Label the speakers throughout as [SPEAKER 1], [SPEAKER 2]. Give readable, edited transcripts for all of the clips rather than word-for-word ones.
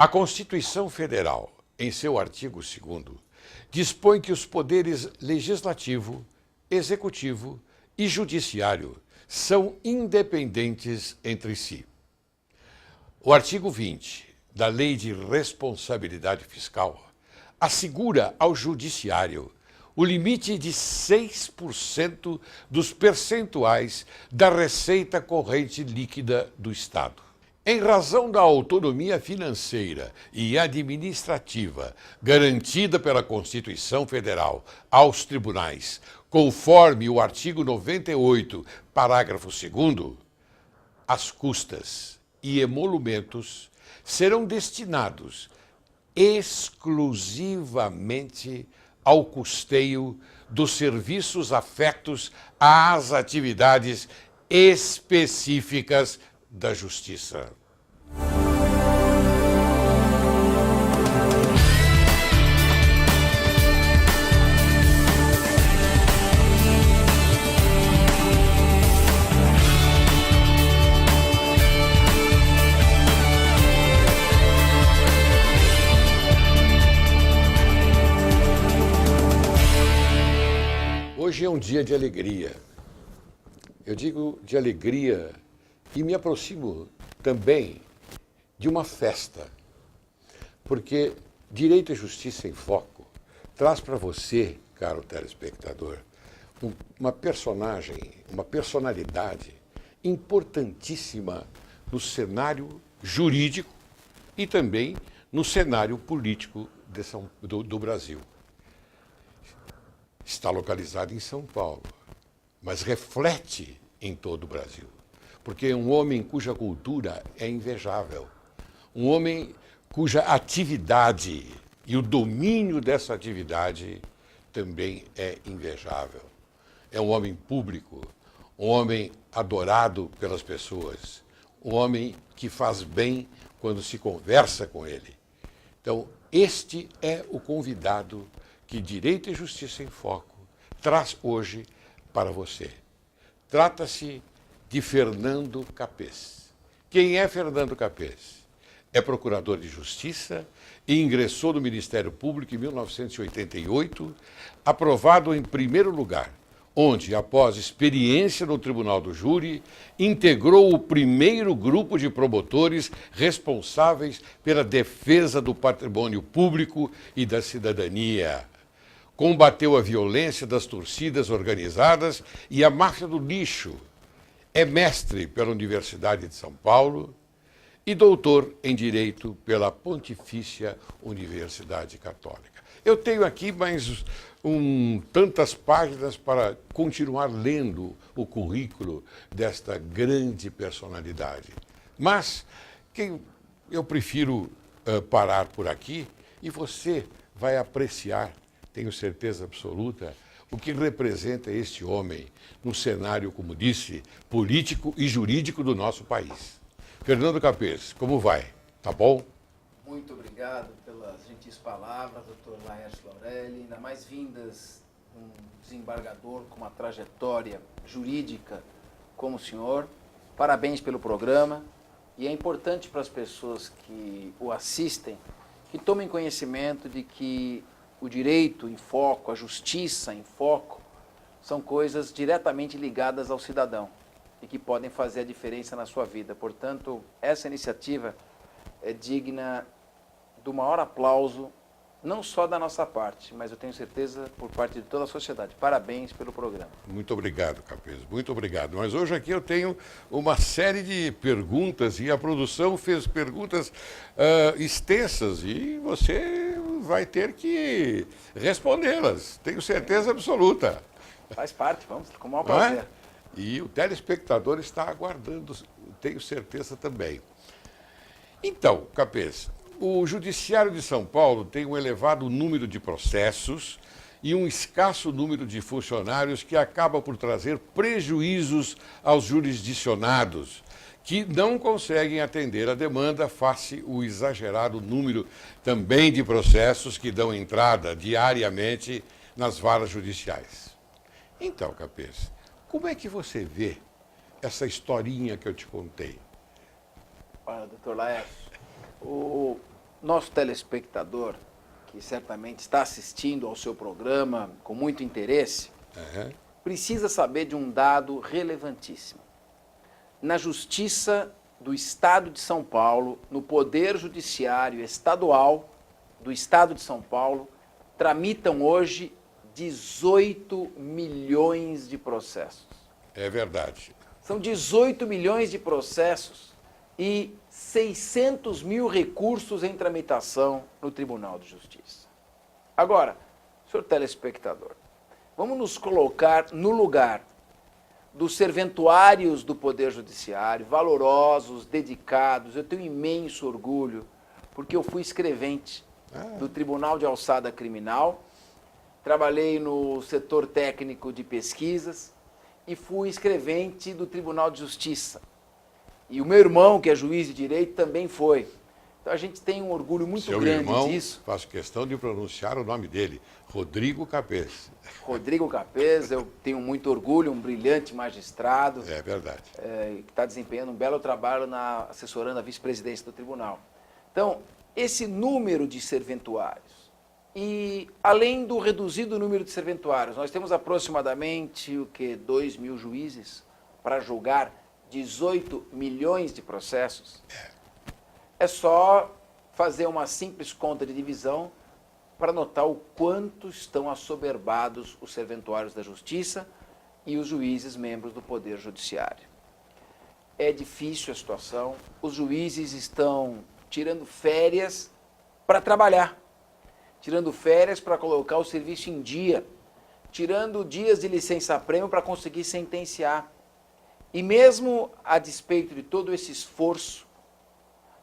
[SPEAKER 1] A Constituição Federal, em seu artigo 2º, dispõe que os poderes legislativo, executivo e judiciário são independentes entre si. O artigo 20 da Lei de Responsabilidade Fiscal assegura ao Judiciário o limite de 6% dos percentuais da receita corrente líquida do Estado. Em razão da autonomia financeira e administrativa garantida pela Constituição Federal aos tribunais, conforme o artigo 98, parágrafo 2º, as custas e emolumentos serão destinados exclusivamente ao custeio dos serviços afetos às atividades específicas da Justiça. Hoje é um dia de alegria. Eu digo de alegria e me aproximo também de uma festa, porque Direito e Justiça em Foco traz para você, caro telespectador, uma personalidade importantíssima no cenário jurídico e também no cenário político do Brasil. Está localizado em São Paulo, mas reflete em todo o Brasil. Porque é um homem cuja cultura é invejável, um homem cuja atividade e o domínio dessa atividade também é invejável. É um homem público, um homem adorado pelas pessoas, um homem que faz bem quando se conversa com ele. Então, este é o convidado que Direito e Justiça em Foco traz hoje para você. Trata-se de Fernando Capês. Quem é Fernando Capês? É procurador de Justiça e ingressou no Ministério Público em 1988, aprovado em primeiro lugar, onde, após experiência no Tribunal do Júri, integrou o primeiro grupo de promotores responsáveis pela defesa do patrimônio público e da cidadania. Combateu a violência das torcidas organizadas e a máfia do lixo. É mestre pela Universidade de São Paulo e doutor em Direito pela Pontifícia Universidade Católica. Eu tenho aqui mais tantas páginas para continuar lendo o currículo desta grande personalidade. Mas eu prefiro parar por aqui e você vai apreciar, tenho certeza absoluta, o que representa este homem no cenário, como disse, político e jurídico do nosso país. Fernando Capês, como vai? Tá bom?
[SPEAKER 2] Muito obrigado pelas gentis palavras, doutor Laércio Laurelli, ainda mais vindas um desembargador com uma trajetória jurídica como o senhor. Parabéns pelo programa e é importante para as pessoas que o assistem que tomem conhecimento de que o direito em foco, a justiça em foco, são coisas diretamente ligadas ao cidadão e que podem fazer a diferença na sua vida. Portanto, essa iniciativa é digna do maior aplauso, não só da nossa parte, mas eu tenho certeza por parte de toda a sociedade. Parabéns pelo programa.
[SPEAKER 1] Muito obrigado, Capês, muito obrigado. Mas hoje aqui eu tenho uma série de perguntas e a produção fez perguntas extensas e você vai ter que respondê-las, tenho certeza absoluta.
[SPEAKER 2] Faz parte, vamos, com o maior prazer.
[SPEAKER 1] E o telespectador está aguardando, tenho certeza também. Então, Capês, o Judiciário de São Paulo tem um elevado número de processos e um escasso número de funcionários que acaba por trazer prejuízos aos jurisdicionados, que não conseguem atender a demanda face o exagerado número também de processos que dão entrada diariamente nas varas judiciais. Então, Capês, como é que você vê essa historinha que eu te contei?
[SPEAKER 2] Olha, doutor Laércio, nosso telespectador, que certamente está assistindo ao seu programa com muito interesse, precisa saber de um dado relevantíssimo. Na Justiça do Estado de São Paulo, no Poder Judiciário Estadual do Estado de São Paulo, tramitam hoje 18 milhões de processos.
[SPEAKER 1] É verdade.
[SPEAKER 2] São 18 milhões de processos e 600 mil recursos em tramitação no Tribunal de Justiça. Agora, senhor telespectador, vamos nos colocar no lugar dos serventuários do Poder Judiciário, valorosos, dedicados. Eu tenho imenso orgulho, porque eu fui escrevente do Tribunal de Alçada Criminal, trabalhei no setor técnico de pesquisas e fui escrevente do Tribunal de Justiça. E o meu irmão, que é juiz de direito, também foi. Então a gente tem um orgulho muito grande disso.
[SPEAKER 1] Faço questão de pronunciar o nome dele, Rodrigo Capês.
[SPEAKER 2] Rodrigo Capês, eu tenho muito orgulho, um brilhante magistrado.
[SPEAKER 1] É verdade.
[SPEAKER 2] Que está desempenhando um belo trabalho assessorando a vice-presidência do tribunal. Então, esse número de serventuários, e além do reduzido número de serventuários, nós temos aproximadamente 2 mil juízes para julgar 18 milhões de processos. É só fazer uma simples conta de divisão para notar o quanto estão assoberbados os serventuários da Justiça e os juízes membros do Poder Judiciário. É difícil a situação, os juízes estão tirando férias para trabalhar, tirando férias para colocar o serviço em dia, tirando dias de licença-prêmio para conseguir sentenciar. E mesmo a despeito de todo esse esforço,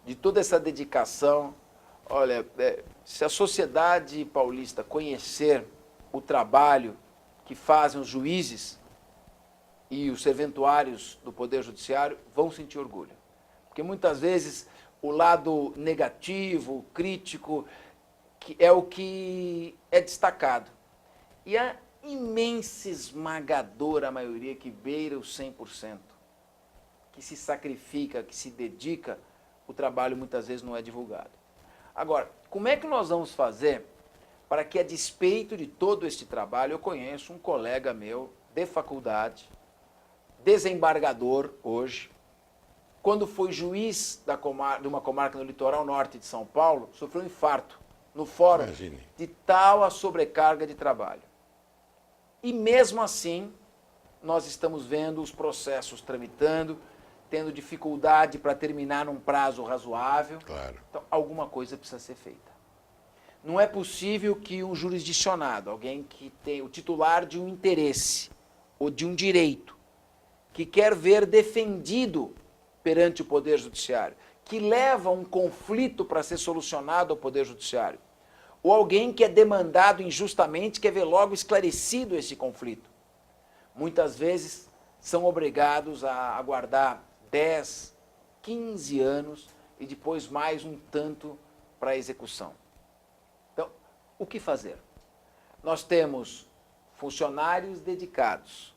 [SPEAKER 2] de toda essa dedicação, olha, se a sociedade paulista conhecer o trabalho que fazem os juízes e os serventuários do Poder Judiciário, vão sentir orgulho. Porque muitas vezes o lado negativo, crítico, que é o que é destacado. E a imensa, esmagadora maioria que beira os 100%, que se sacrifica, que se dedica, o trabalho muitas vezes não é divulgado. Agora, como é que nós vamos fazer para que, a despeito de todo este trabalho, eu conheço um colega meu de faculdade, desembargador hoje, quando foi juiz de uma comarca no litoral norte de São Paulo, sofreu um infarto no fórum.
[SPEAKER 1] Imagine.
[SPEAKER 2] De tal a sobrecarga de trabalho. E mesmo assim, nós estamos vendo os processos tramitando, tendo dificuldade para terminar num prazo razoável.
[SPEAKER 1] Claro.
[SPEAKER 2] Então, alguma coisa precisa ser feita. Não é possível que um jurisdicionado, alguém que tem o titular de um interesse ou de um direito, que quer ver defendido perante o Poder Judiciário, que leva um conflito para ser solucionado ao Poder Judiciário, ou alguém que é demandado injustamente, quer ver logo esclarecido esse conflito. Muitas vezes são obrigados a aguardar 10, 15 anos e depois mais um tanto para a execução. Então, o que fazer? Nós temos funcionários dedicados,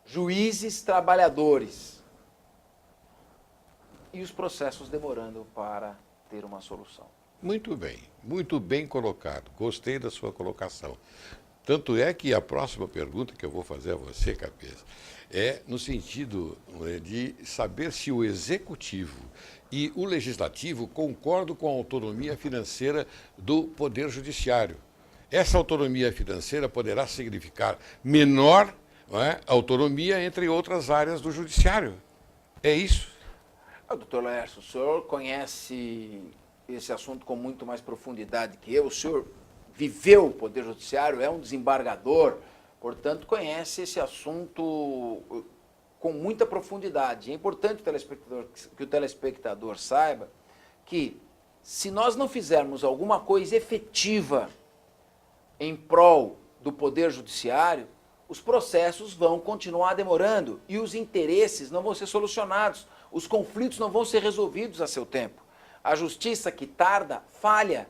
[SPEAKER 2] juízes trabalhadores e os processos demorando para ter uma solução.
[SPEAKER 1] Muito bem colocado. Gostei da sua colocação. Tanto é que a próxima pergunta que eu vou fazer a você, Capês, é no sentido de saber se o Executivo e o Legislativo concordam com a autonomia financeira do Poder Judiciário. Essa autonomia financeira poderá significar menor, não é, autonomia entre outras áreas do Judiciário. É isso?
[SPEAKER 2] Doutor Laércio, o senhor conhece esse assunto com muito mais profundidade que eu. O senhor viveu o Poder Judiciário, é um desembargador, portanto, conhece esse assunto com muita profundidade. É importante que o telespectador saiba que, se nós não fizermos alguma coisa efetiva em prol do Poder Judiciário, os processos vão continuar demorando e os interesses não vão ser solucionados, os conflitos não vão ser resolvidos a seu tempo. A justiça que tarda, falha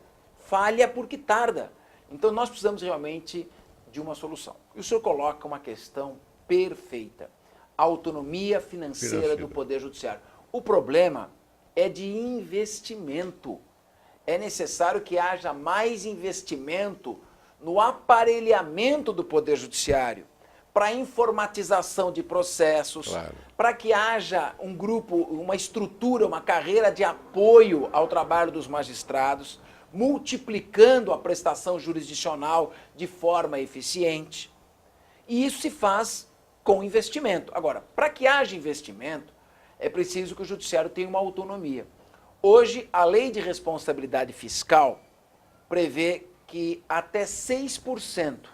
[SPEAKER 2] porque tarda. Então nós precisamos realmente de uma solução. E o senhor coloca uma questão perfeita, a autonomia financeira do Poder Judiciário. O problema é de investimento. é necessário que haja mais investimento no aparelhamento do Poder Judiciário, para a informatização de processos,
[SPEAKER 1] Claro.
[SPEAKER 2] para que haja um grupo, uma estrutura, uma carreira de apoio ao trabalho dos magistrados, multiplicando a prestação jurisdicional de forma eficiente. E isso se faz com investimento. Agora, para que haja investimento, é preciso que o judiciário tenha uma autonomia. Hoje, a Lei de Responsabilidade Fiscal prevê que até 6%,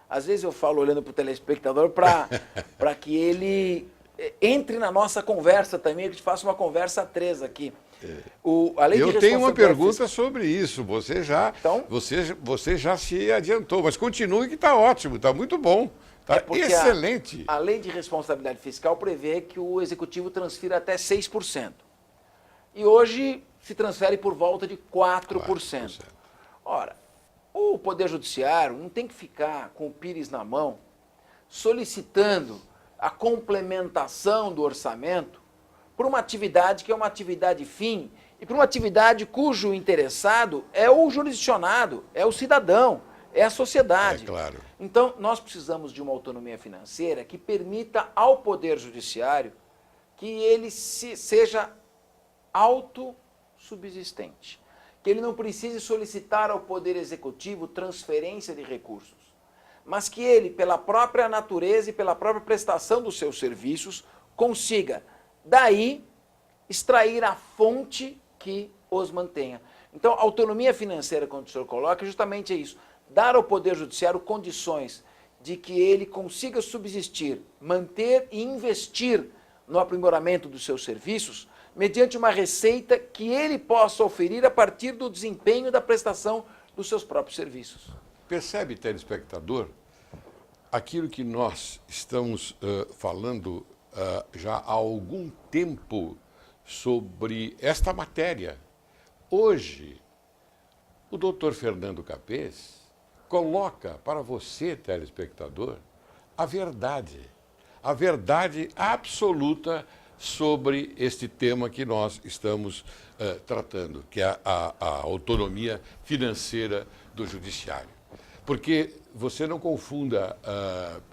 [SPEAKER 2] às vezes eu falo olhando para o telespectador para que ele entre na nossa conversa também, que a gente faça uma conversa a três aqui. A lei
[SPEAKER 1] Eu
[SPEAKER 2] de
[SPEAKER 1] tenho uma
[SPEAKER 2] responsabilidade
[SPEAKER 1] pergunta sobre isso. Você já se adiantou, mas continue que está ótimo, está muito bom. Está
[SPEAKER 2] porque
[SPEAKER 1] excelente.
[SPEAKER 2] A lei de responsabilidade fiscal prevê que o executivo transfira até 6%. E hoje se transfere por volta de 4%. Ora, o Poder Judiciário não tem que ficar com o pires na mão solicitando a complementação do orçamento por uma atividade que é uma atividade fim e por uma atividade cujo interessado é o jurisdicionado, é o cidadão, é a sociedade.
[SPEAKER 1] É claro.
[SPEAKER 2] Então, nós precisamos de uma autonomia financeira que permita ao Poder Judiciário que ele seja autossubsistente, que ele não precise solicitar ao Poder Executivo transferência de recursos, mas que ele, pela própria natureza e pela própria prestação dos seus serviços, consiga, daí, extrair a fonte que os mantenha. Então, a autonomia financeira, quando o senhor coloca, é justamente isso, dar ao Poder Judiciário condições de que ele consiga subsistir, manter e investir no aprimoramento dos seus serviços, mediante uma receita que ele possa oferir a partir do desempenho da prestação dos seus próprios serviços.
[SPEAKER 1] Percebe, telespectador, aquilo que nós estamos falando já há algum tempo sobre esta matéria. Hoje, o doutor Fernando Capês coloca para você, telespectador, a verdade absoluta sobre este tema que nós estamos tratando, que é a autonomia financeira do judiciário. Porque você não confunda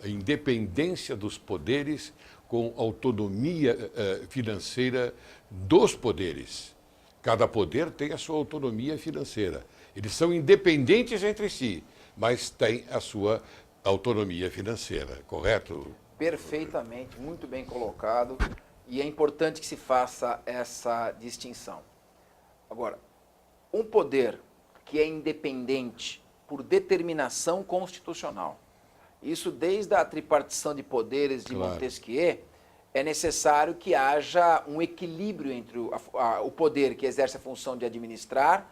[SPEAKER 1] a independência dos poderes com autonomia financeira dos poderes. Cada poder tem a sua autonomia financeira. Eles são independentes entre si, mas têm a sua autonomia financeira, correto?
[SPEAKER 2] Perfeitamente, muito bem colocado. E é importante que se faça essa distinção. Agora, um poder que é independente por determinação constitucional, isso desde a tripartição de poderes de Montesquieu, é necessário que haja um equilíbrio entre o poder que exerce a função de administrar,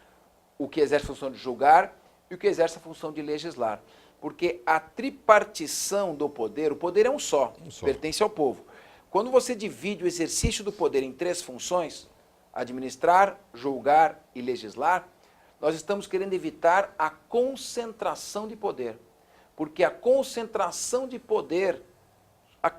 [SPEAKER 2] o que exerce a função de julgar e o que exerce a função de legislar. Porque a tripartição do poder, o poder é um só, pertence ao povo. Quando você divide o exercício do poder em três funções, administrar, julgar e legislar, nós estamos querendo evitar a concentração de poder. Porque a concentração de poder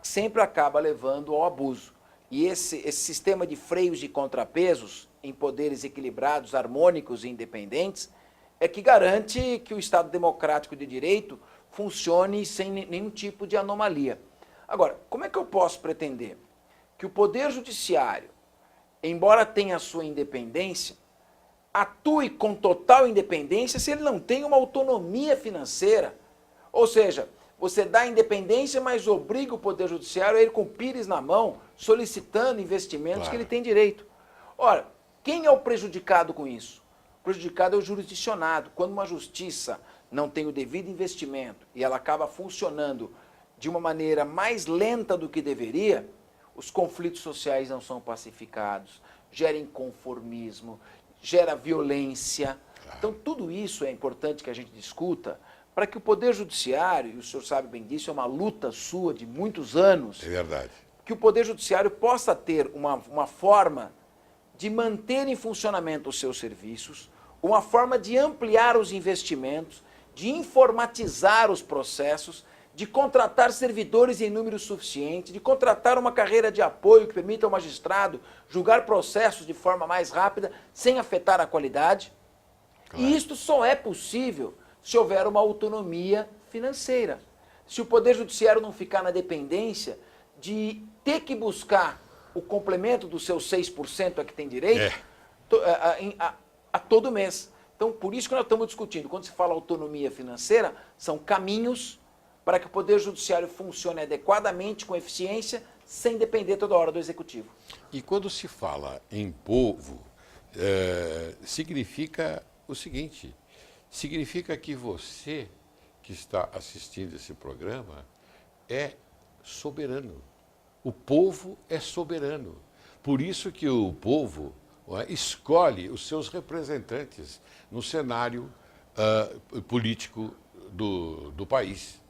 [SPEAKER 2] sempre acaba levando ao abuso. E esse sistema de freios e contrapesos em poderes equilibrados, harmônicos e independentes é que garante que o Estado democrático de direito funcione sem nenhum tipo de anomalia. Agora, como é que eu posso pretender que o Poder Judiciário, embora tenha a sua independência, atue com total independência se ele não tem uma autonomia financeira? Ou seja, você dá independência, mas obriga o Poder Judiciário a ir com o pires na mão, solicitando investimentos que ele tem direito. Ora, quem é o prejudicado com isso? O prejudicado é o jurisdicionado. Quando uma justiça não tem o devido investimento e ela acaba funcionando de uma maneira mais lenta do que deveria, os conflitos sociais não são pacificados, gera inconformismo, gera violência. Então, tudo isso é importante que a gente discuta para que o Poder Judiciário, e o senhor sabe bem disso, é uma luta sua de muitos anos.
[SPEAKER 1] É verdade.
[SPEAKER 2] Que o Poder Judiciário possa ter uma forma de manter em funcionamento os seus serviços, uma forma de ampliar os investimentos, de informatizar os processos, de contratar servidores em número suficiente, de contratar uma carreira de apoio que permita ao magistrado julgar processos de forma mais rápida, sem afetar a qualidade. Claro. E isto só é possível se houver uma autonomia financeira. Se o Poder Judiciário não ficar na dependência de ter que buscar o complemento dos seus 6% a que tem direito a todo mês. Então, por isso que nós estamos discutindo, quando se fala autonomia financeira, são caminhos para que o Poder Judiciário funcione adequadamente, com eficiência, sem depender toda hora do Executivo.
[SPEAKER 1] E quando se fala em povo, significa o seguinte, significa que você que está assistindo esse programa é soberano. O povo é soberano. Por isso que o povo escolhe os seus representantes no cenário político do país.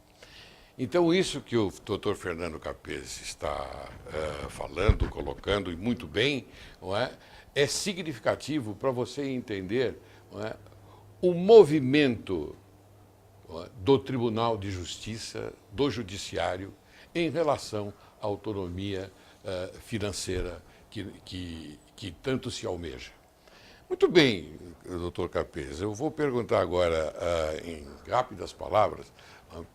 [SPEAKER 1] Então, isso que o doutor Fernando Capês está falando, colocando, e muito bem, é significativo para você entender o movimento do Tribunal de Justiça, do Judiciário, em relação à autonomia financeira que tanto se almeja. Muito bem, doutor Capês, eu vou perguntar agora, em rápidas palavras,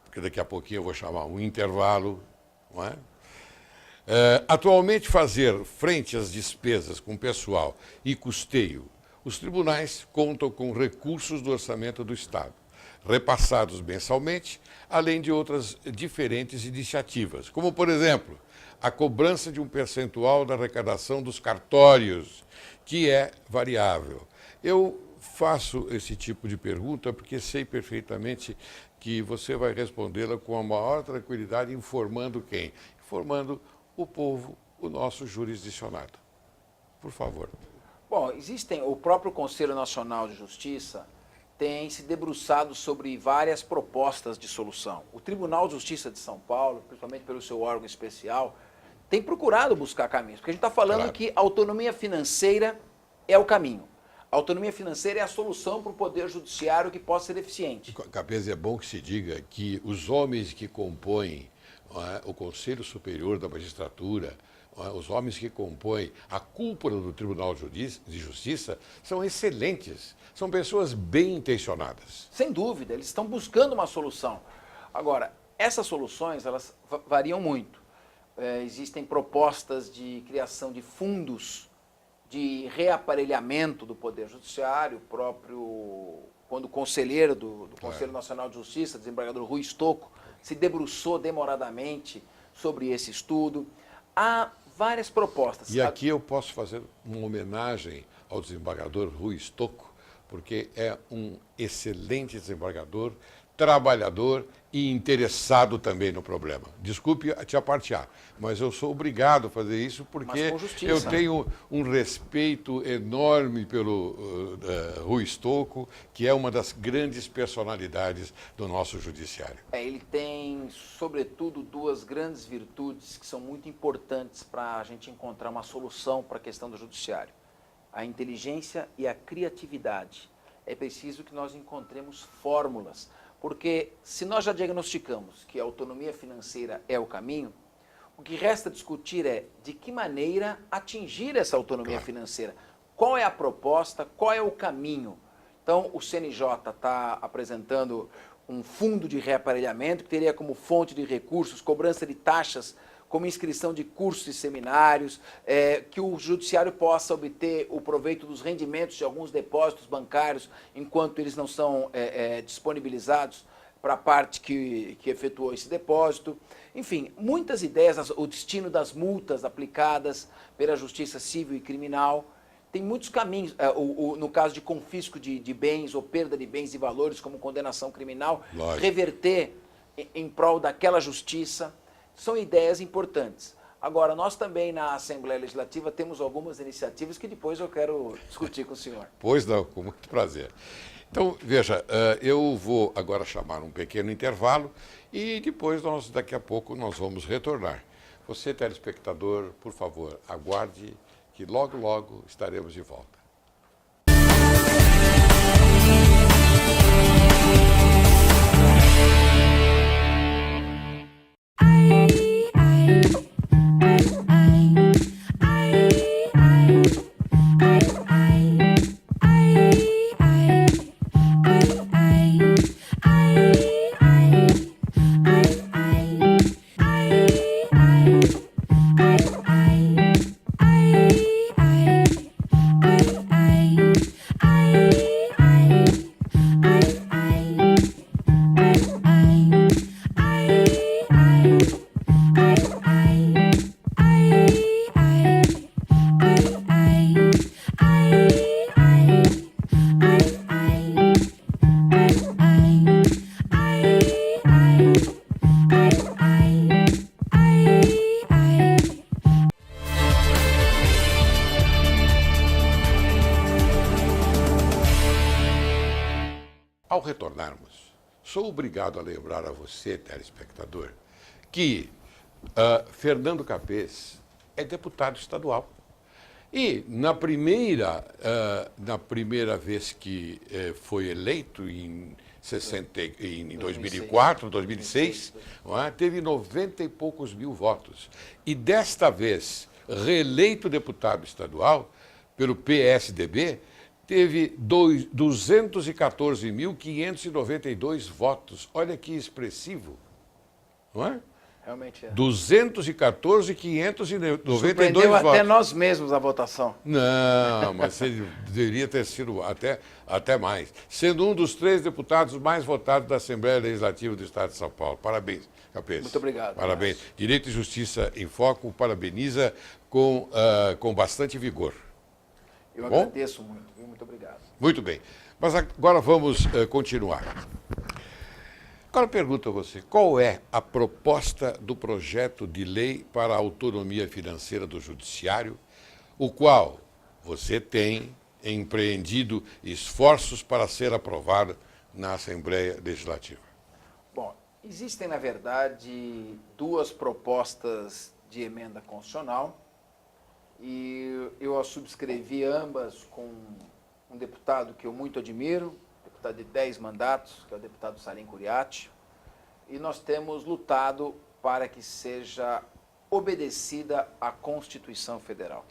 [SPEAKER 1] porque daqui a pouquinho eu vou chamar um intervalo, não é? Atualmente, fazer frente às despesas com pessoal e custeio, os tribunais contam com recursos do orçamento do Estado, repassados mensalmente, além de outras diferentes iniciativas, como, por exemplo, a cobrança de um percentual da arrecadação dos cartórios, que é variável. Eu faço esse tipo de pergunta porque sei perfeitamente que você vai respondê-la com a maior tranquilidade, informando quem? Informando o povo, o nosso jurisdicionado. Por favor.
[SPEAKER 2] Bom, o próprio Conselho Nacional de Justiça tem se debruçado sobre várias propostas de solução. O Tribunal de Justiça de São Paulo, principalmente pelo seu órgão especial, tem procurado buscar caminhos, porque a gente está falando que a autonomia financeira é o caminho. A autonomia financeira é a solução para o Poder Judiciário que possa ser eficiente.
[SPEAKER 1] Capês, é bom que se diga que os homens que compõem o Conselho Superior da Magistratura, os homens que compõem a cúpula do Tribunal de Justiça são excelentes, são pessoas bem intencionadas.
[SPEAKER 2] Sem dúvida, eles estão buscando uma solução. Agora, essas soluções, elas variam muito. Existem propostas de criação de fundos de reaparelhamento do Poder Judiciário, quando o conselheiro do Conselho Nacional de Justiça, desembargador Rui Stocco, se debruçou demoradamente sobre esse estudo. Há várias propostas.
[SPEAKER 1] E aqui eu posso fazer uma homenagem ao desembargador Rui Stocco, porque é um excelente desembargador, trabalhador e interessado também no problema. Desculpe te apartear, mas eu sou obrigado a fazer isso porque eu tenho um respeito enorme pelo Rui Stocco, que é uma das grandes personalidades do nosso judiciário.
[SPEAKER 2] Ele tem, sobretudo, duas grandes virtudes que são muito importantes para a gente encontrar uma solução para a questão do judiciário: a inteligência e a criatividade. É preciso que nós encontremos fórmulas, porque se nós já diagnosticamos que a autonomia financeira é o caminho, o que resta discutir é de que maneira atingir essa autonomia financeira. Qual é a proposta, qual é o caminho? Então, o CNJ está apresentando um fundo de reaparelhamento que teria como fonte de recursos cobrança de taxas, como inscrição de cursos e seminários, que o judiciário possa obter o proveito dos rendimentos de alguns depósitos bancários, enquanto eles não são disponibilizados para a parte que efetuou esse depósito. Enfim, muitas ideias, o destino das multas aplicadas pela Justiça Civil e Criminal. Tem muitos caminhos, no caso de confisco de bens ou perda de bens e valores, como condenação criminal, reverter em prol daquela justiça. São ideias importantes. Agora, nós também na Assembleia Legislativa temos algumas iniciativas que depois eu quero discutir com o senhor.
[SPEAKER 1] Pois não, com muito prazer. Então, veja, eu vou agora chamar um pequeno intervalo e depois daqui a pouco nós vamos retornar. Você, telespectador, por favor, aguarde que logo, logo estaremos de volta. Ao retornarmos, sou obrigado a lembrar a você, telespectador, que Fernando Capês é deputado estadual. E na primeira vez que foi eleito, em 2004, 2006, teve 90 e poucos mil votos. E desta vez, reeleito deputado estadual pelo PSDB, teve 214.592 votos. Olha que expressivo, não é?
[SPEAKER 2] Realmente é.
[SPEAKER 1] 214.592
[SPEAKER 2] Surpreendeu
[SPEAKER 1] votos.
[SPEAKER 2] até nós mesmos a votação.
[SPEAKER 1] Não, mas ele deveria ter sido até mais. Sendo um dos 3 deputados mais votados da Assembleia Legislativa do Estado de São Paulo. Parabéns, Capês.
[SPEAKER 2] Muito obrigado.
[SPEAKER 1] Parabéns. Direito e Justiça em Foco parabeniza com bastante vigor.
[SPEAKER 2] Eu agradeço muito, viu? Muito obrigado.
[SPEAKER 1] Muito bem. Mas agora vamos continuar. Agora pergunto a você, qual é a proposta do projeto de lei para a autonomia financeira do Judiciário, o qual você tem empreendido esforços para ser aprovado na Assembleia Legislativa?
[SPEAKER 2] Bom, existem, na verdade, 2 propostas de emenda constitucional e eu as subscrevi ambas com um deputado que eu muito admiro, deputado de 10 mandatos, que é o deputado Salim Curiati, e nós temos lutado para que seja obedecida a Constituição Federal.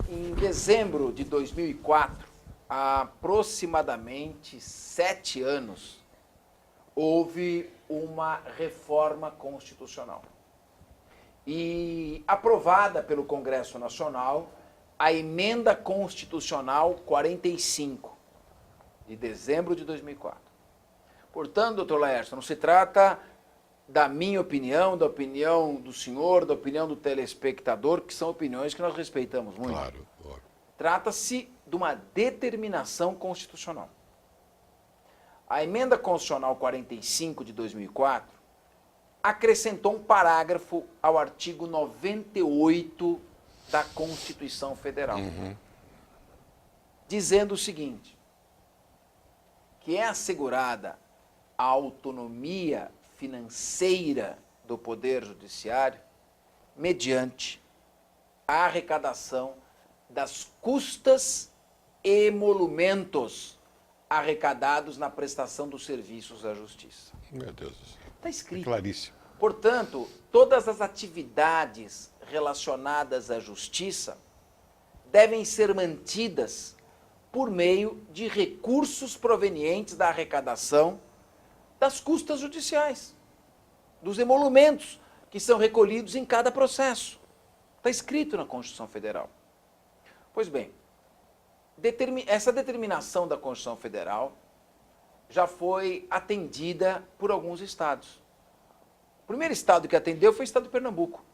[SPEAKER 2] Em dezembro de 2004, há aproximadamente 7 anos, houve uma reforma constitucional. E aprovada pelo Congresso Nacional, a Emenda Constitucional 45, de dezembro de 2004. Portanto, doutor Laércio, não se trata da minha opinião, da opinião do senhor, da opinião do telespectador, que são opiniões que nós respeitamos muito.
[SPEAKER 1] Claro, claro.
[SPEAKER 2] Trata-se de uma determinação constitucional. A Emenda Constitucional 45 de 2004 acrescentou um parágrafo ao artigo 98 da Constituição Federal, dizendo o seguinte, que é assegurada a autonomia financeira do Poder Judiciário mediante a arrecadação das custas e emolumentos arrecadados na prestação dos serviços à Justiça.
[SPEAKER 1] Meu Deus do céu.
[SPEAKER 2] Está escrito.
[SPEAKER 1] É claríssimo.
[SPEAKER 2] Portanto, todas as atividades relacionadas à Justiça devem ser mantidas por meio de recursos provenientes da arrecadação das custas judiciais, dos emolumentos que são recolhidos em cada processo. Está escrito na Constituição Federal. Pois bem, essa determinação da Constituição Federal já foi atendida por alguns estados. O primeiro estado que atendeu foi o estado de Pernambuco.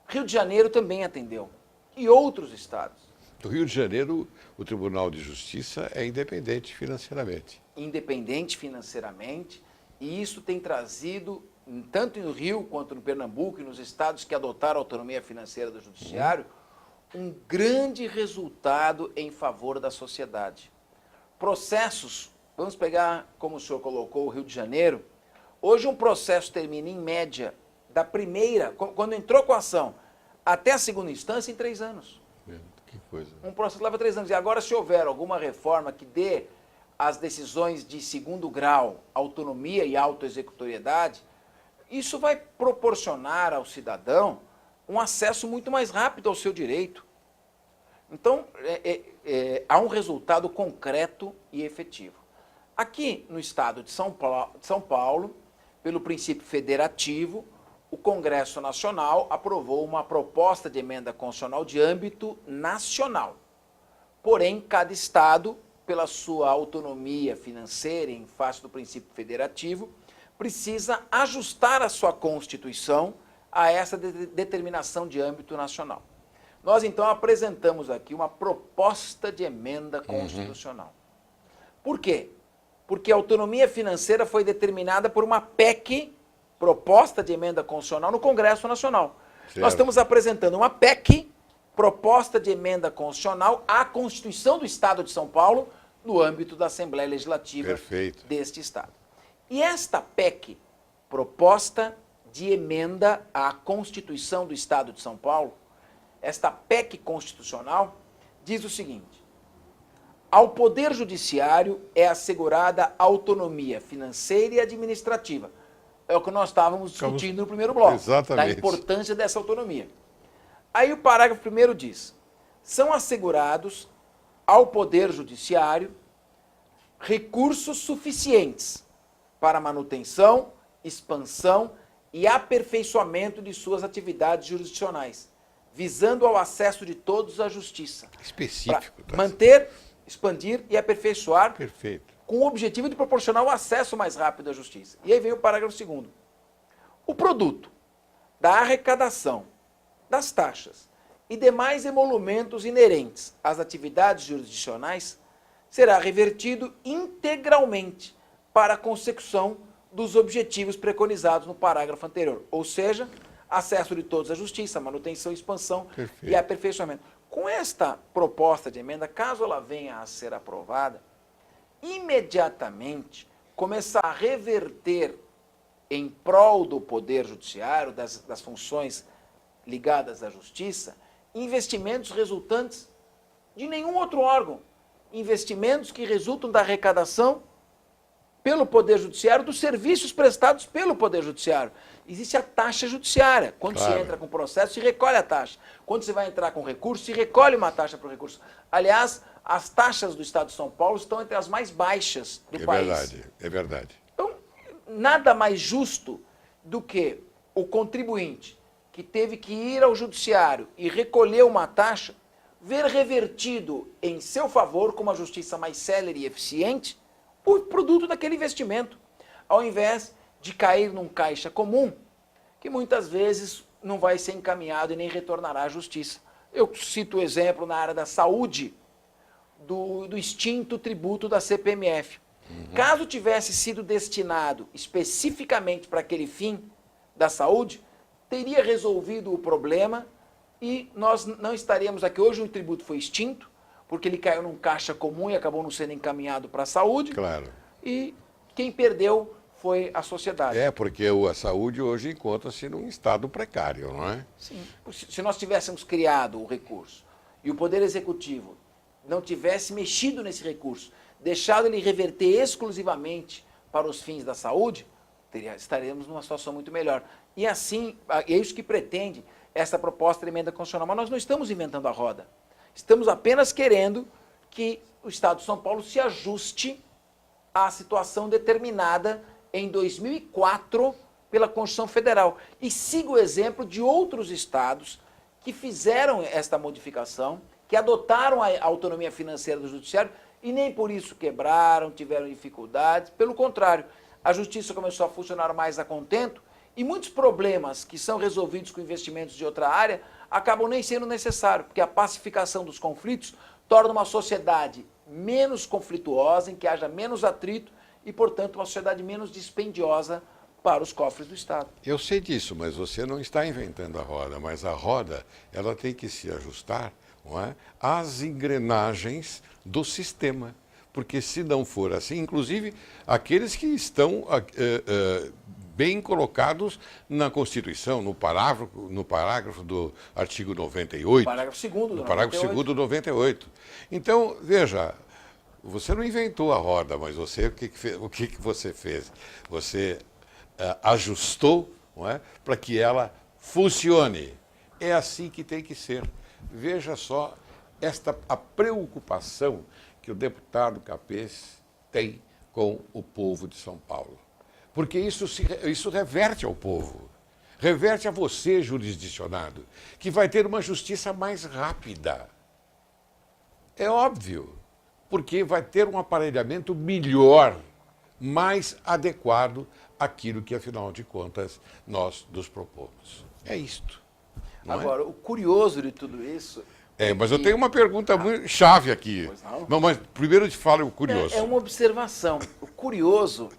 [SPEAKER 2] Rio de Janeiro também atendeu. E outros estados.
[SPEAKER 1] No Rio de Janeiro, o Tribunal de Justiça é independente financeiramente.
[SPEAKER 2] Independente financeiramente, e isso tem trazido, tanto no Rio quanto no Pernambuco e nos estados que adotaram a autonomia financeira do Judiciário, um grande resultado em favor da sociedade. Processos, vamos pegar, como o senhor colocou, o Rio de Janeiro, hoje um processo termina em média da primeira, quando entrou com a ação, até a segunda instância em 3 anos.
[SPEAKER 1] Que coisa.
[SPEAKER 2] Um processo leva 3 anos. E agora, se houver alguma reforma que dê às decisões de segundo grau autonomia e autoexecutoriedade, isso vai proporcionar ao cidadão um acesso muito mais rápido ao seu direito. Então, há um resultado concreto e efetivo. Aqui no estado de São Paulo, pelo princípio federativo, o Congresso Nacional aprovou uma proposta de emenda constitucional de âmbito nacional. Porém, cada estado, pela sua autonomia financeira em face do princípio federativo, precisa ajustar a sua Constituição a essa determinação de âmbito nacional. Nós, então, apresentamos aqui uma proposta de emenda constitucional. Por quê? Porque a autonomia financeira foi determinada por uma PEC, proposta de emenda constitucional, no Congresso Nacional. Certo. Nós estamos apresentando uma PEC, proposta de emenda constitucional, à Constituição do Estado de São Paulo, no âmbito da Assembleia Legislativa
[SPEAKER 1] Perfeito.
[SPEAKER 2] deste Estado. E esta PEC, proposta de emenda à Constituição do Estado de São Paulo, esta PEC constitucional, diz o seguinte: ao Poder Judiciário é assegurada autonomia financeira e administrativa. É o que nós estávamos discutindo no primeiro bloco,
[SPEAKER 1] Exatamente.
[SPEAKER 2] da importância dessa autonomia. Aí o parágrafo 1º diz: são assegurados ao Poder Judiciário recursos suficientes para manutenção, expansão e aperfeiçoamento de suas atividades jurisdicionais, visando ao acesso de todos à justiça.
[SPEAKER 1] Específico.
[SPEAKER 2] Para manter, expandir e aperfeiçoar,
[SPEAKER 1] Perfeito.
[SPEAKER 2] com o objetivo de proporcionar o acesso mais rápido à justiça. E aí vem o parágrafo 2º. O produto da arrecadação, das taxas e demais emolumentos inerentes às atividades jurisdicionais será revertido integralmente para a consecução dos objetivos preconizados no parágrafo anterior, ou seja, acesso de todos à justiça, manutenção, expansão
[SPEAKER 1] Perfeito.
[SPEAKER 2] e aperfeiçoamento. Com esta proposta de emenda, caso ela venha a ser aprovada, imediatamente começar a reverter em prol do Poder Judiciário, das funções ligadas à Justiça, investimentos resultantes de nenhum outro órgão. Investimentos que resultam da arrecadação pelo Poder Judiciário dos serviços prestados pelo Poder Judiciário. Existe a taxa judiciária. Quando
[SPEAKER 1] Claro.
[SPEAKER 2] se entra com processo, se recolhe a taxa. Quando você vai entrar com recurso, se recolhe uma taxa para o recurso. Aliás, as taxas do Estado de São Paulo estão entre as mais baixas do país.
[SPEAKER 1] Verdade, é verdade.
[SPEAKER 2] Então, nada mais justo do que o contribuinte que teve que ir ao judiciário e recolher uma taxa, ver revertido em seu favor, com uma justiça mais célere e eficiente, o produto daquele investimento, ao invés de cair num caixa comum, que muitas vezes não vai ser encaminhado e nem retornará à justiça. Eu cito o exemplo na área da saúde, do extinto tributo da CPMF. Caso tivesse sido destinado especificamente para aquele fim da saúde, teria resolvido o problema e nós não estaríamos aqui hoje. O tributo foi extinto, porque ele caiu num caixa comum e acabou não sendo encaminhado para a saúde.
[SPEAKER 1] Claro.
[SPEAKER 2] E quem perdeu foi a sociedade.
[SPEAKER 1] É, porque a saúde hoje encontra-se num estado precário, não é?
[SPEAKER 2] Sim. Se nós tivéssemos criado o recurso e o Poder Executivo não tivesse mexido nesse recurso, deixado ele reverter exclusivamente para os fins da saúde, estaremos numa situação muito melhor. E assim, é isso que pretende essa proposta de emenda constitucional. Mas nós não estamos inventando a roda. Estamos apenas querendo que o Estado de São Paulo se ajuste à situação determinada em 2004 pela Constituição Federal e siga o exemplo de outros estados que fizeram esta modificação, que adotaram a autonomia financeira do judiciário e nem por isso quebraram, tiveram dificuldades. Pelo contrário, a justiça começou a funcionar mais a contento e muitos problemas que são resolvidos com investimentos de outra área acabam nem sendo necessários, porque a pacificação dos conflitos torna uma sociedade menos conflituosa, em que haja menos atrito e, portanto, uma sociedade menos dispendiosa para os cofres do Estado.
[SPEAKER 1] Eu sei disso, mas você não está inventando a roda, mas a roda ela tem que se ajustar, não é, às engrenagens do sistema. Porque se não for assim, inclusive aqueles que estão bem colocados na Constituição, no parágrafo do artigo 98.
[SPEAKER 2] Parágrafo 2º do
[SPEAKER 1] No parágrafo 2º do 98. Então, veja, você não inventou a roda, mas você, o que você fez? Você ajustou, não é, para que ela funcione. É assim que tem que ser. Veja só a preocupação que o deputado Capês tem com o povo de São Paulo. Porque isso reverte ao povo, reverte a você, jurisdicionado, que vai ter uma justiça mais rápida. É óbvio, porque vai ter um aparelhamento melhor, mais adequado àquilo que, afinal de contas, nós nos propomos. É isto.
[SPEAKER 2] Agora, o curioso de tudo isso...
[SPEAKER 1] Mas eu tenho uma pergunta muito chave aqui.
[SPEAKER 2] Pois não?
[SPEAKER 1] Não, mas primeiro eu te falo o curioso.
[SPEAKER 2] É uma observação. O curioso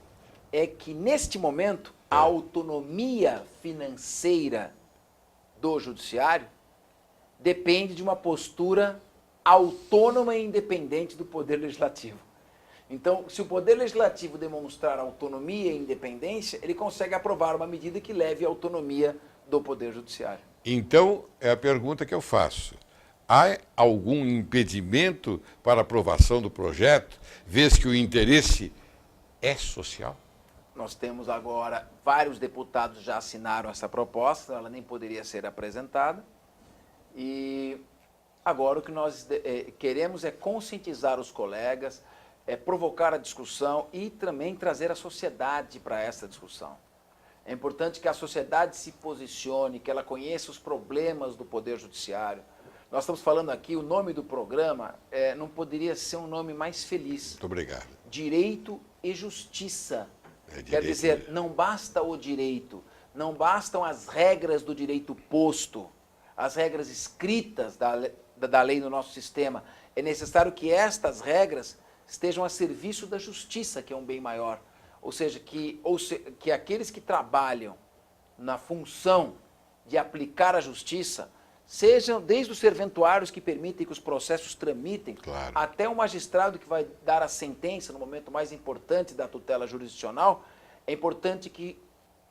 [SPEAKER 2] é que, neste momento, a autonomia financeira do judiciário depende de uma postura autônoma e independente do Poder Legislativo. Então, se o Poder Legislativo demonstrar autonomia e independência, ele consegue aprovar uma medida que leve à autonomia do Poder Judiciário.
[SPEAKER 1] Então, é a pergunta que eu faço. Há algum impedimento para a aprovação do projeto, vez que o interesse é social?
[SPEAKER 2] Nós temos agora, vários deputados já assinaram essa proposta, ela nem poderia ser apresentada. E agora o que nós queremos é conscientizar os colegas, provocar a discussão e também trazer a sociedade para essa discussão. É importante que a sociedade se posicione, que ela conheça os problemas do Poder Judiciário. Nós estamos falando aqui, o nome do programa não poderia ser um nome mais feliz.
[SPEAKER 1] Muito obrigado.
[SPEAKER 2] Direito e Justiça. Quer dizer, não basta o direito, não bastam as regras do direito posto, as regras escritas da lei no nosso sistema. É necessário que estas regras estejam a serviço da justiça, que é um bem maior. Ou seja, que aqueles que trabalham na função de aplicar a justiça, sejam desde os serventuários que permitem que os processos tramitem,
[SPEAKER 1] claro,
[SPEAKER 2] até o magistrado que vai dar a sentença no momento mais importante da tutela jurisdicional, é importante que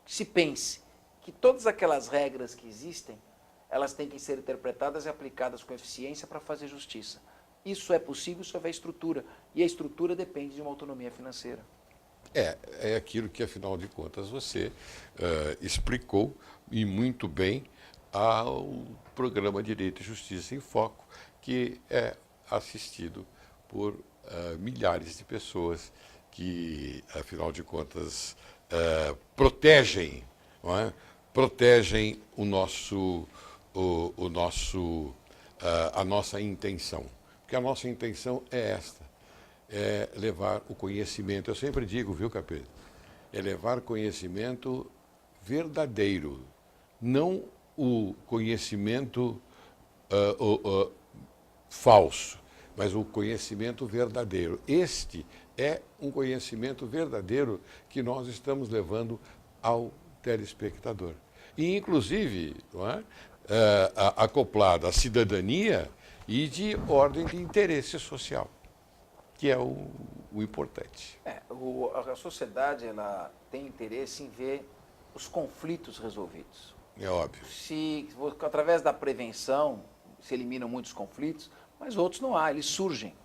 [SPEAKER 2] se pense que todas aquelas regras que existem, elas têm que ser interpretadas e aplicadas com eficiência para fazer justiça. Isso é possível se houver estrutura, e a estrutura depende de uma autonomia financeira.
[SPEAKER 1] É aquilo que, afinal de contas, você explicou, e muito bem, ao programa Direito e Justiça em Foco, que é assistido por milhares de pessoas que, afinal de contas, protegem, não é? Protegem a nossa intenção. Porque a nossa intenção é esta, é levar o conhecimento. Eu sempre digo, viu, Capeta? É levar conhecimento verdadeiro, não o conhecimento falso, mas o conhecimento verdadeiro. Este é um conhecimento verdadeiro que nós estamos levando ao telespectador. E, inclusive, não é? Acoplado à cidadania e de ordem de interesse social, que é o importante.
[SPEAKER 2] A sociedade ela tem interesse em ver os conflitos resolvidos.
[SPEAKER 1] É óbvio.
[SPEAKER 2] Se através da prevenção se eliminam muitos conflitos, mas outros não há, eles surgem.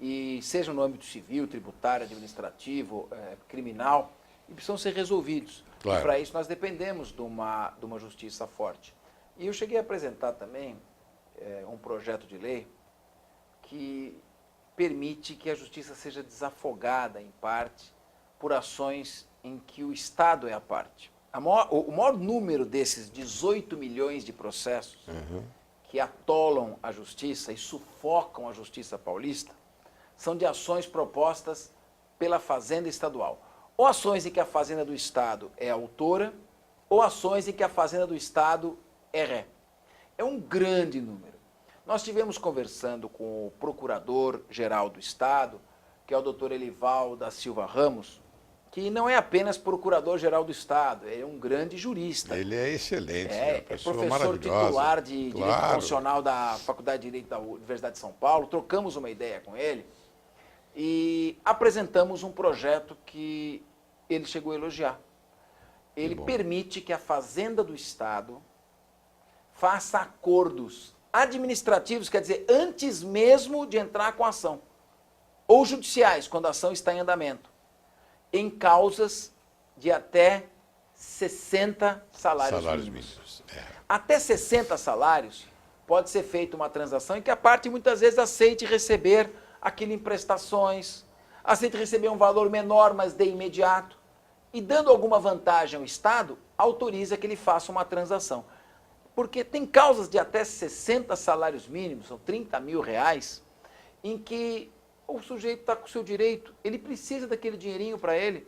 [SPEAKER 2] E seja no âmbito civil, tributário, administrativo, criminal, e precisam ser resolvidos.
[SPEAKER 1] Claro.
[SPEAKER 2] E para isso nós dependemos de uma justiça forte. E eu cheguei a apresentar também um projeto de lei que permite que a justiça seja desafogada, em parte, por ações em que o Estado é a parte. O maior número desses 18 milhões de processos que atolam a justiça e sufocam a justiça paulista são de ações propostas pela Fazenda Estadual. Ou ações em que a Fazenda do Estado é autora, ou ações em que a Fazenda do Estado é ré. É um grande número. Nós estivemos conversando com o Procurador-Geral do Estado, que é o Dr. Elival da Silva Ramos, que não é apenas Procurador-Geral do Estado, é um grande jurista.
[SPEAKER 1] Ele é excelente,
[SPEAKER 2] é professor titular de Direito Constitucional da Faculdade de Direito da Universidade de São Paulo. Trocamos uma ideia com ele e apresentamos um projeto que ele chegou a elogiar. Ele permite que a Fazenda do Estado faça acordos administrativos, quer dizer, antes mesmo de entrar com a ação, ou judiciais, quando a ação está em andamento, em causas de até 60 salários mínimos. Até 60 salários, pode ser feita uma transação em que a parte muitas vezes aceite receber aquilo em prestações, aceite receber um valor menor, mas de imediato, e dando alguma vantagem ao Estado, autoriza que ele faça uma transação. Porque tem causas de até 60 salários mínimos, são 30 mil reais, em que o sujeito está com o seu direito, ele precisa daquele dinheirinho para ele,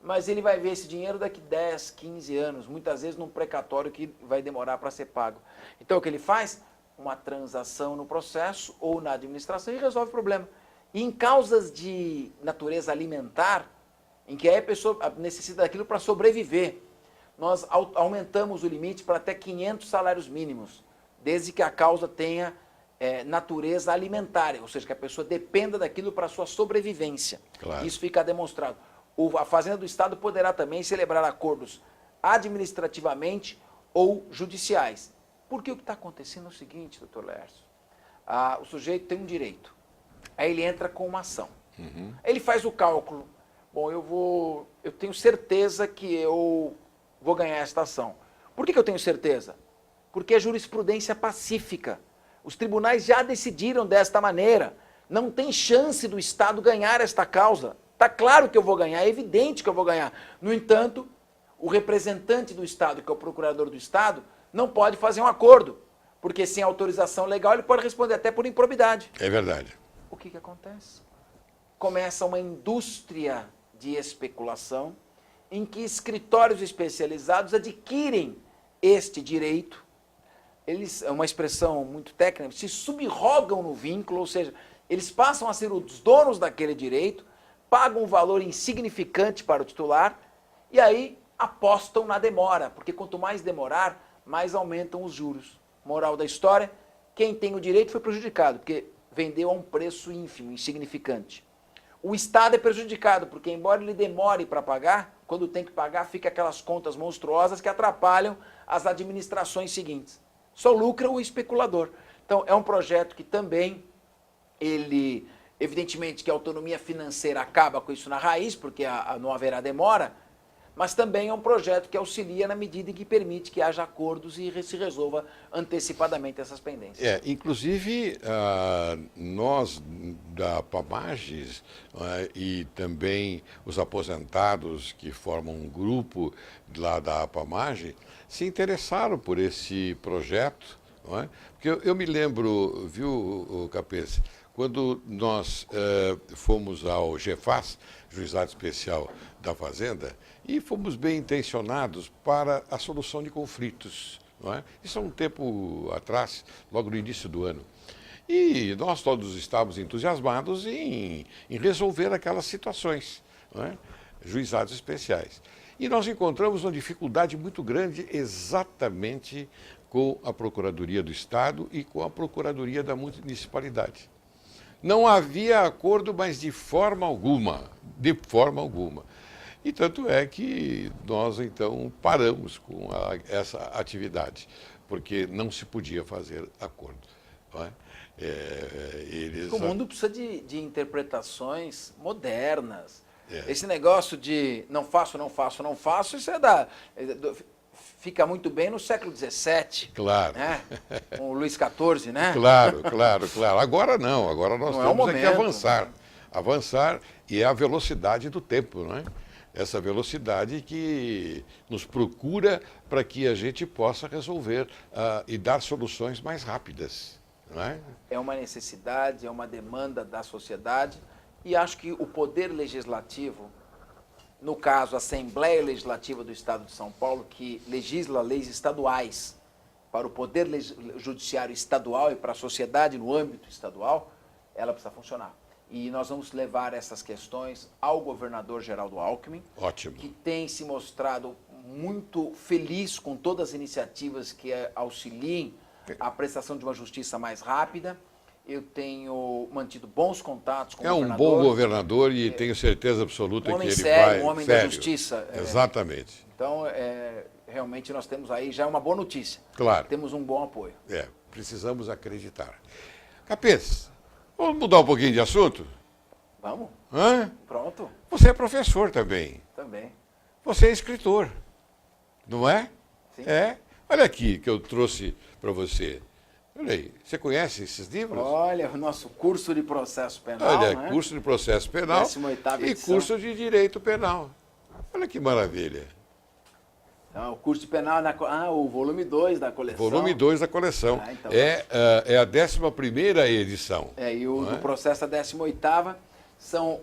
[SPEAKER 2] mas ele vai ver esse dinheiro daqui 10, 15 anos, muitas vezes num precatório que vai demorar para ser pago. Então o que ele faz? Uma transação no processo ou na administração e resolve o problema. E em causas de natureza alimentar, em que a pessoa necessita daquilo para sobreviver, nós aumentamos o limite para até 500 salários mínimos, desde que a causa tenha natureza alimentar, ou seja, que a pessoa dependa daquilo para a sua sobrevivência.
[SPEAKER 1] Claro.
[SPEAKER 2] Isso fica demonstrado. A Fazenda do Estado poderá também celebrar acordos administrativamente ou judiciais. Porque o que está acontecendo é o seguinte, doutor Laércio, o sujeito tem um direito, aí ele entra com uma ação.
[SPEAKER 1] Uhum.
[SPEAKER 2] Ele faz o cálculo, bom, eu tenho certeza que eu vou ganhar esta ação. Por que eu tenho certeza? Porque é jurisprudência pacífica. Os tribunais já decidiram desta maneira. Não tem chance do Estado ganhar esta causa. Está claro que eu vou ganhar, é evidente que eu vou ganhar. No entanto, o representante do Estado, que é o procurador do Estado, não pode fazer um acordo. Porque sem autorização legal ele pode responder até por improbidade.
[SPEAKER 1] É verdade.
[SPEAKER 2] O que acontece? Começa uma indústria de especulação em que escritórios especializados adquirem este direito. Eles, é uma expressão muito técnica, se subrogam no vínculo, ou seja, eles passam a ser os donos daquele direito, pagam um valor insignificante para o titular e aí apostam na demora, porque quanto mais demorar, mais aumentam os juros. Moral da história, quem tem o direito foi prejudicado, porque vendeu a um preço ínfimo, insignificante. O Estado é prejudicado, porque embora ele demore para pagar, quando tem que pagar, fica aquelas contas monstruosas que atrapalham as administrações seguintes. Só lucra o especulador. Então, é um projeto que também, evidentemente que a autonomia financeira acaba com isso na raiz, porque não haverá demora, mas também é um projeto que auxilia na medida em que permite que haja acordos e se resolva antecipadamente essas pendências.
[SPEAKER 1] Inclusive, nós da Pamages e também os aposentados que formam um grupo lá da Pamage se interessaram por esse projeto, não é? Porque eu me lembro, viu, Capês, quando nós fomos ao GEFAS, Juizado Especial da Fazenda, e fomos bem intencionados para a solução de conflitos. Não é? Isso há um tempo atrás, logo no início do ano. E nós todos estávamos entusiasmados em resolver aquelas situações, não é? Juizados especiais. E nós encontramos uma dificuldade muito grande exatamente com a Procuradoria do Estado e com a Procuradoria da Municipalidade. Não havia acordo, mas de forma alguma, de forma alguma. E tanto é que nós, então, paramos com essa atividade, porque não se podia fazer acordo. Não é?
[SPEAKER 2] O mundo precisa de interpretações modernas. Esse negócio de não faço, não faço, não faço, isso fica muito bem no século XVII.
[SPEAKER 1] Claro.
[SPEAKER 2] Né? Com o Luís XIV, né?
[SPEAKER 1] Claro, claro, claro. Agora não, agora nós temos que avançar. Avançar, e é a velocidade do tempo, não é? Essa velocidade que nos procura para que a gente possa resolver e dar soluções mais rápidas. Não é?
[SPEAKER 2] É uma necessidade, é uma demanda da sociedade, e acho que o Poder Legislativo, no caso a Assembleia Legislativa do Estado de São Paulo, que legisla leis estaduais para o Poder Judiciário Estadual e para a sociedade no âmbito estadual, ela precisa funcionar. E nós vamos levar essas questões ao governador Geraldo Alckmin,
[SPEAKER 1] Ótimo.
[SPEAKER 2] Que tem se mostrado muito feliz com todas as iniciativas que auxiliem a prestação de uma justiça mais rápida. Eu tenho mantido bons contatos com o governador.
[SPEAKER 1] É um bom governador e tenho certeza absoluta que ele vai...
[SPEAKER 2] Um homem da justiça.
[SPEAKER 1] Exatamente.
[SPEAKER 2] Então, realmente nós temos aí já uma boa notícia.
[SPEAKER 1] Claro.
[SPEAKER 2] Temos um bom apoio.
[SPEAKER 1] Precisamos acreditar. Capês, vamos mudar um pouquinho de assunto?
[SPEAKER 2] Vamos.
[SPEAKER 1] Hã?
[SPEAKER 2] Pronto.
[SPEAKER 1] Você é professor também.
[SPEAKER 2] Também.
[SPEAKER 1] Você é escritor, não é?
[SPEAKER 2] Sim.
[SPEAKER 1] Olha aqui que eu trouxe para você. Olha aí, você conhece esses livros?
[SPEAKER 2] Olha, o nosso curso de processo penal,
[SPEAKER 1] Olha,
[SPEAKER 2] né?
[SPEAKER 1] Curso de processo penal
[SPEAKER 2] 18ª
[SPEAKER 1] e
[SPEAKER 2] edição.
[SPEAKER 1] curso de direito penal. Olha que maravilha.
[SPEAKER 2] Então, o curso de penal, o volume 2 da coleção.
[SPEAKER 1] Volume 2 da coleção.
[SPEAKER 2] Então,
[SPEAKER 1] é a 11ª edição.
[SPEAKER 2] E o do processo a 18ª são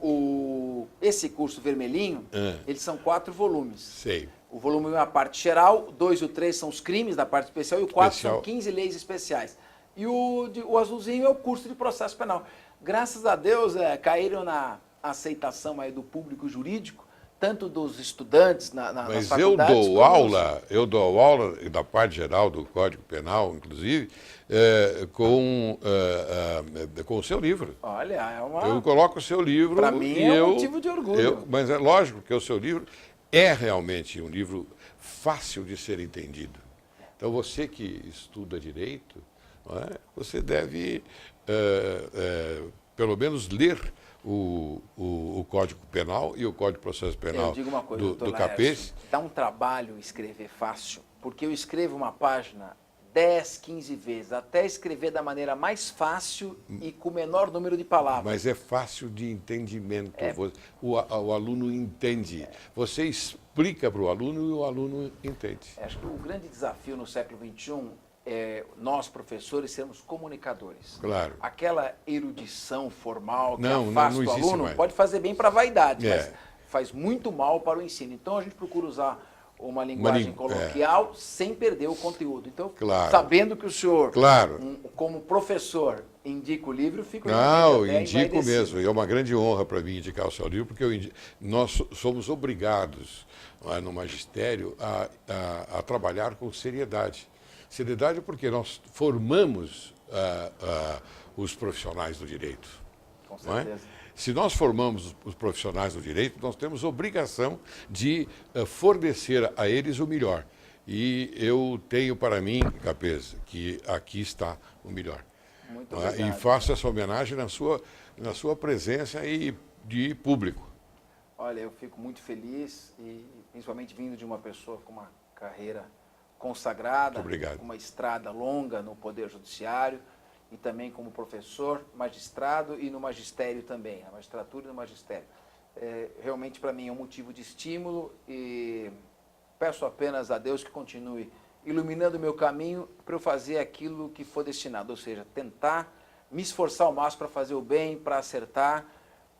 [SPEAKER 2] esse curso vermelhinho, eles são 4 volumes.
[SPEAKER 1] Sei.
[SPEAKER 2] O volume 1 é a parte geral, o 2 e o 3 são os crimes da parte especial e o 4 são 15 leis especiais. E o azulzinho é o curso de processo penal. Graças a Deus, caíram na aceitação aí do público jurídico tanto dos estudantes nas
[SPEAKER 1] Mas
[SPEAKER 2] faculdades...
[SPEAKER 1] eu dou aula da parte geral do Código Penal, inclusive, com o seu livro.
[SPEAKER 2] Olha, é uma...
[SPEAKER 1] Eu coloco o seu livro...
[SPEAKER 2] Para mim é um motivo de orgulho.
[SPEAKER 1] Mas é lógico que o seu livro é realmente um livro fácil de ser entendido. Então, você que estuda direito, não é? Você deve, pelo menos, ler o Código Penal e o Código de Processo Penal do Capês.
[SPEAKER 2] Dá um trabalho escrever fácil, porque eu escrevo uma página 10, 15 vezes, até escrever da maneira mais fácil e com o menor número de palavras.
[SPEAKER 1] Mas é fácil de entendimento. O aluno entende. Você explica para o aluno e o aluno entende.
[SPEAKER 2] Acho que o grande desafio no século XXI é nós, professores, sermos comunicadores.
[SPEAKER 1] Claro.
[SPEAKER 2] Aquela erudição formal que
[SPEAKER 1] não
[SPEAKER 2] afasta o aluno
[SPEAKER 1] mais.
[SPEAKER 2] pode fazer bem para a vaidade, mas faz muito mal para o ensino. Então, a gente procura usar uma linguagem coloquial sem perder o conteúdo. Então, sabendo que o senhor, como professor, indica o livro, eu fico...
[SPEAKER 1] Não, indico mesmo. E é uma grande honra para mim indicar o seu livro, porque nós somos obrigados, no magistério, a trabalhar com seriedade. Seriedade porque nós formamos os profissionais do direito.
[SPEAKER 2] Com certeza.
[SPEAKER 1] Se nós formamos os profissionais do direito, nós temos obrigação de fornecer a eles o melhor. E eu tenho para mim, Capês, que aqui está o melhor.
[SPEAKER 2] Muito obrigado.
[SPEAKER 1] E faço essa homenagem na sua presença e de público.
[SPEAKER 2] Olha, eu fico muito feliz, e principalmente vindo de uma pessoa com uma carreira consagrada, com uma estrada longa no Poder Judiciário, e também como professor, magistrado e no magistério também, na magistratura e no magistério. Realmente para mim é um motivo de estímulo e peço apenas a Deus que continue iluminando o meu caminho para eu fazer aquilo que for destinado, ou seja, tentar me esforçar ao máximo para fazer o bem, para acertar,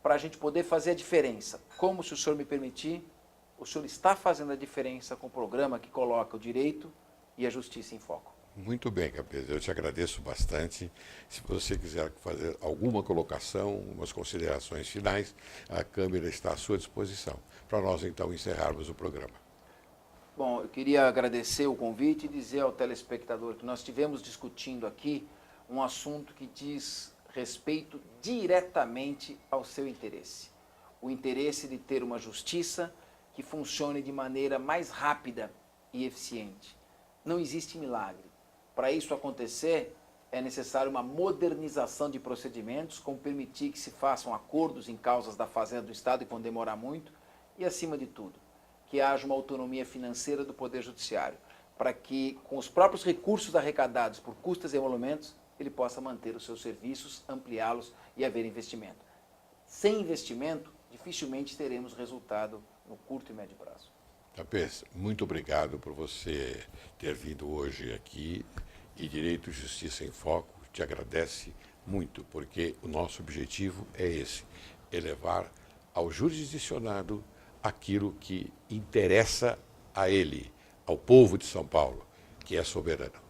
[SPEAKER 2] para a gente poder fazer a diferença. Como, se o senhor me permitir, o senhor está fazendo a diferença com o programa que coloca o direito e a justiça em foco.
[SPEAKER 1] Muito bem, Capês, eu te agradeço bastante. Se você quiser fazer alguma colocação, umas considerações finais, a câmera está à sua disposição, para nós então encerrarmos o programa.
[SPEAKER 2] Bom, eu queria agradecer o convite e dizer ao telespectador que nós estivemos discutindo aqui um assunto que diz respeito diretamente ao seu interesse. O interesse de ter uma justiça que funcione de maneira mais rápida e eficiente. Não existe milagre. Para isso acontecer, é necessário uma modernização de procedimentos, como permitir que se façam acordos em causas da Fazenda do Estado, que vão demorar muito, e, acima de tudo, que haja uma autonomia financeira do Poder Judiciário, para que, com os próprios recursos arrecadados por custas e emolumentos, ele possa manter os seus serviços, ampliá-los e haver investimento. Sem investimento, dificilmente teremos resultado no curto e médio prazo.
[SPEAKER 1] Capês, muito obrigado por você ter vindo hoje aqui, e Direito e Justiça em Foco te agradece muito, porque o nosso objetivo é esse, levar ao jurisdicionado aquilo que interessa a ele, ao povo de São Paulo, que é soberano.